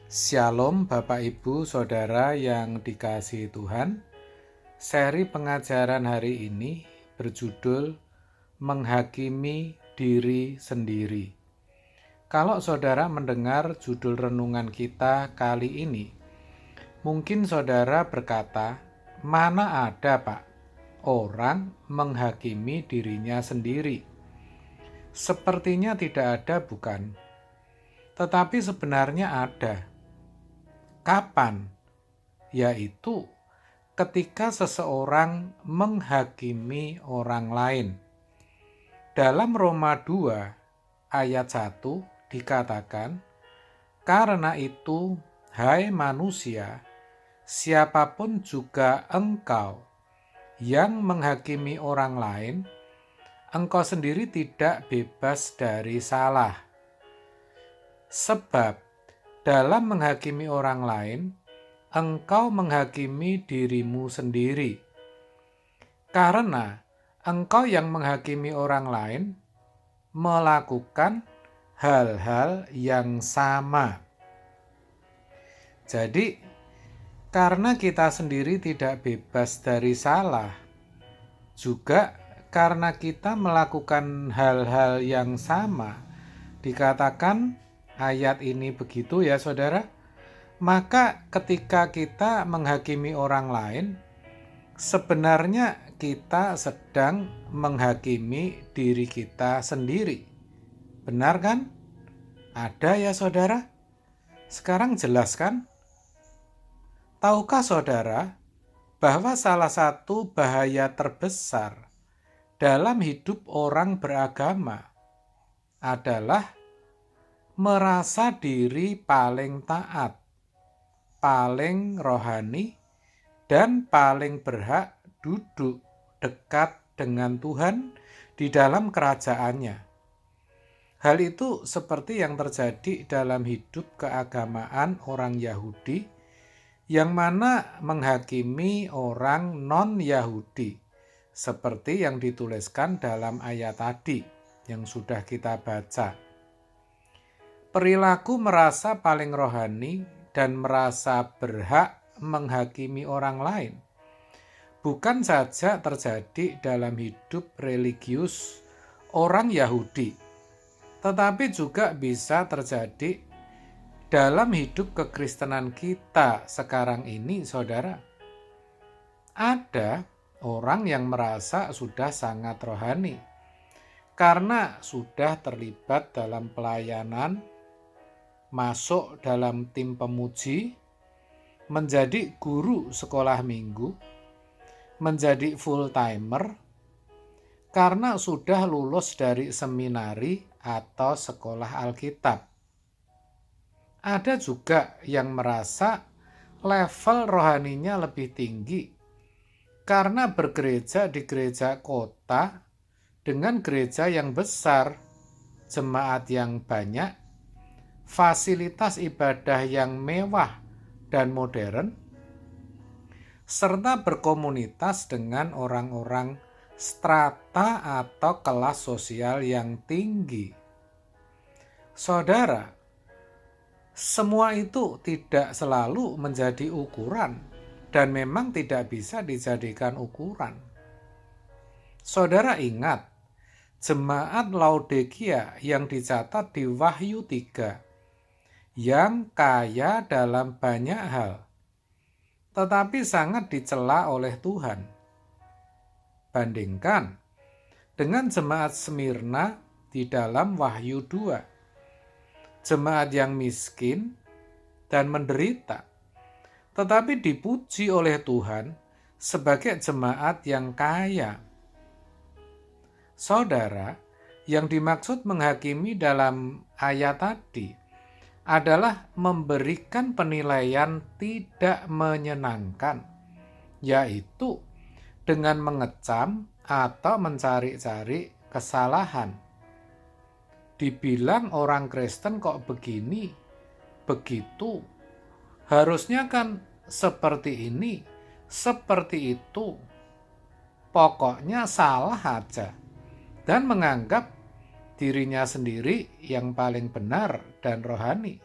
Shalom Bapak Ibu Saudara yang dikasihi Tuhan. Seri pengajaran hari ini berjudul Menghakimi Diri Sendiri. Kalau saudara mendengar judul renungan kita kali ini, mungkin saudara berkata, "Mana ada, Pak, orang menghakimi dirinya sendiri?" Sepertinya tidak ada, bukan? Tetapi sebenarnya ada. Kapan? Yaitu ketika seseorang menghakimi orang lain. Dalam Roma 2 ayat 1 dikatakan, "Karena itu, hai manusia, siapapun juga engkau yang menghakimi orang lain, engkau sendiri tidak bebas dari salah. Sebab dalam menghakimi orang lain, engkau menghakimi dirimu sendiri. Karena engkau yang menghakimi orang lain melakukan hal-hal yang sama." Jadi, karena kita sendiri tidak bebas dari salah, juga karena kita melakukan hal-hal yang sama, dikatakan ayat ini begitu ya saudara, maka ketika kita menghakimi orang lain, sebenarnya kita sedang menghakimi diri kita sendiri. Benar kan? Ada ya saudara? Sekarang jelas kan? Tahukah saudara bahwa salah satu bahaya terbesar dalam hidup orang beragama adalah merasa diri paling taat, paling rohani, dan paling berhak duduk dekat dengan Tuhan di dalam kerajaannya. Hal itu seperti yang terjadi dalam hidup keagamaan orang Yahudi, yang mana menghakimi orang non-Yahudi, seperti yang dituliskan dalam ayat tadi yang sudah kita baca. Perilaku merasa paling rohani dan merasa berhak menghakimi orang lain bukan saja terjadi dalam hidup religius orang Yahudi, tetapi juga bisa terjadi dalam hidup kekristenan kita sekarang ini, saudara. Ada orang yang merasa sudah sangat rohani karena sudah terlibat dalam pelayanan, masuk dalam tim pemuji, menjadi guru sekolah minggu, menjadi full timer, karena sudah lulus dari seminari atau sekolah Alkitab. Ada juga yang merasa level rohaninya lebih tinggi karena bergereja di gereja kota dengan gereja yang besar, jemaat yang banyak, fasilitas ibadah yang mewah dan modern, serta berkomunitas dengan orang-orang strata atau kelas sosial yang tinggi. Saudara, semua itu tidak selalu menjadi ukuran dan memang tidak bisa dijadikan ukuran. Saudara ingat, jemaat Laodikia yang dicatat di Wahyu 3, yang kaya dalam banyak hal, tetapi sangat dicela oleh Tuhan. Bandingkan dengan jemaat Smyrna di dalam Wahyu 2, jemaat yang miskin dan menderita, tetapi dipuji oleh Tuhan sebagai jemaat yang kaya. Saudara, yang dimaksud menghakimi dalam ayat tadi adalah memberikan penilaian tidak menyenangkan, yaitu dengan mengecam atau mencari-cari kesalahan. Dibilang orang Kristen kok begini, begitu, harusnya kan seperti ini, seperti itu, pokoknya salah aja, dan menganggap dirinya sendiri yang paling benar dan rohani.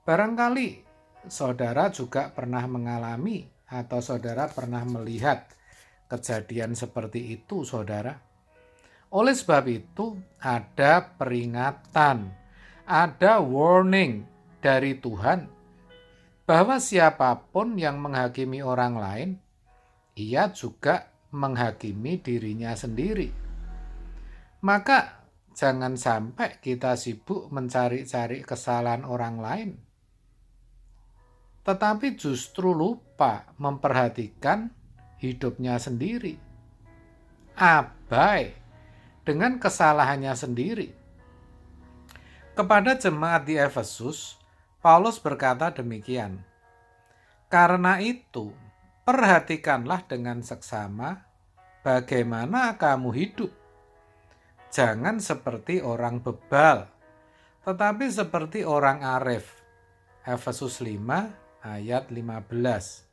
Barangkali saudara juga pernah mengalami atau saudara pernah melihat kejadian seperti itu, saudara. Oleh sebab itu, ada peringatan, ada warning dari Tuhan bahwa siapapun yang menghakimi orang lain, ia juga menghakimi dirinya sendiri. Maka jangan sampai kita sibuk mencari-cari kesalahan orang lain, tetapi justru lupa memperhatikan hidupnya sendiri. Abai dengan kesalahannya sendiri. Kepada jemaat di Efesus, Paulus berkata demikian, "Karena itu, perhatikanlah dengan seksama bagaimana kamu hidup. Jangan seperti orang bebal, tetapi seperti orang arif." Efesus 5 ayat 15.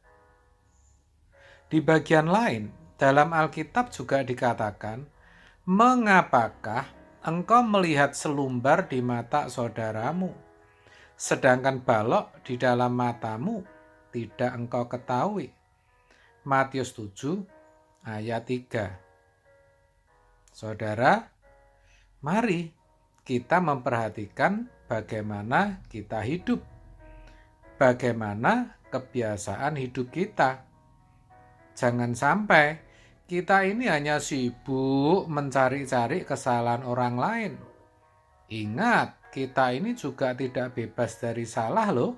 Di bagian lain, dalam Alkitab juga dikatakan, "Mengapakah engkau melihat selumbar di mata saudaramu, sedangkan balok di dalam matamu tidak engkau ketahui?" Matius 7 ayat 3. Saudara, mari kita memperhatikan bagaimana kita hidup, bagaimana kebiasaan hidup kita. Jangan sampai kita ini hanya sibuk mencari-cari kesalahan orang lain. Ingat, kita ini juga tidak bebas dari salah loh.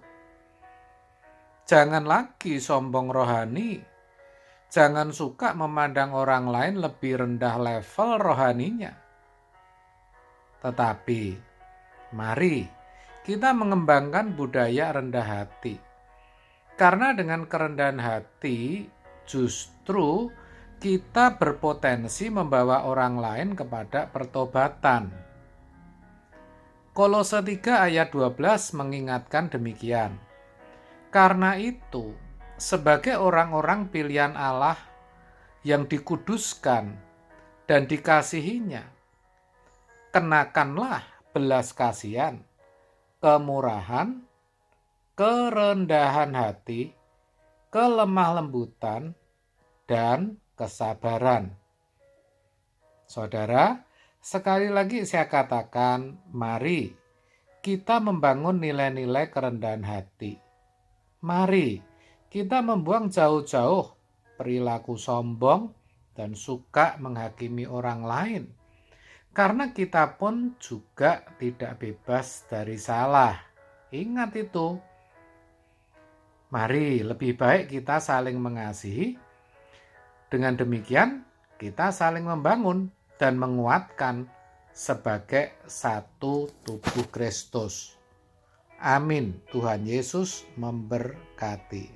Jangan lagi sombong rohani. Jangan suka memandang orang lain lebih rendah level rohaninya. Tetapi, mari kita mengembangkan budaya rendah hati. Karena dengan kerendahan hati, justru kita berpotensi membawa orang lain kepada pertobatan. Kolose 3 ayat 12 mengingatkan demikian. Karena itu, sebagai orang-orang pilihan Allah yang dikuduskan dan dikasihinya, kenakanlah belas kasihan, kemurahan, kerendahan hati, kelemah lembutan, dan kesabaran. Saudara, sekali lagi saya katakan, mari kita membangun nilai-nilai kerendahan hati. Mari kita membuang jauh-jauh perilaku sombong dan suka menghakimi orang lain. Karena kita pun juga tidak bebas dari salah. Ingat itu. Mari lebih baik kita saling mengasihi. Dengan demikian, kita saling membangun dan menguatkan sebagai satu tubuh Kristus. Amin. Tuhan Yesus memberkati.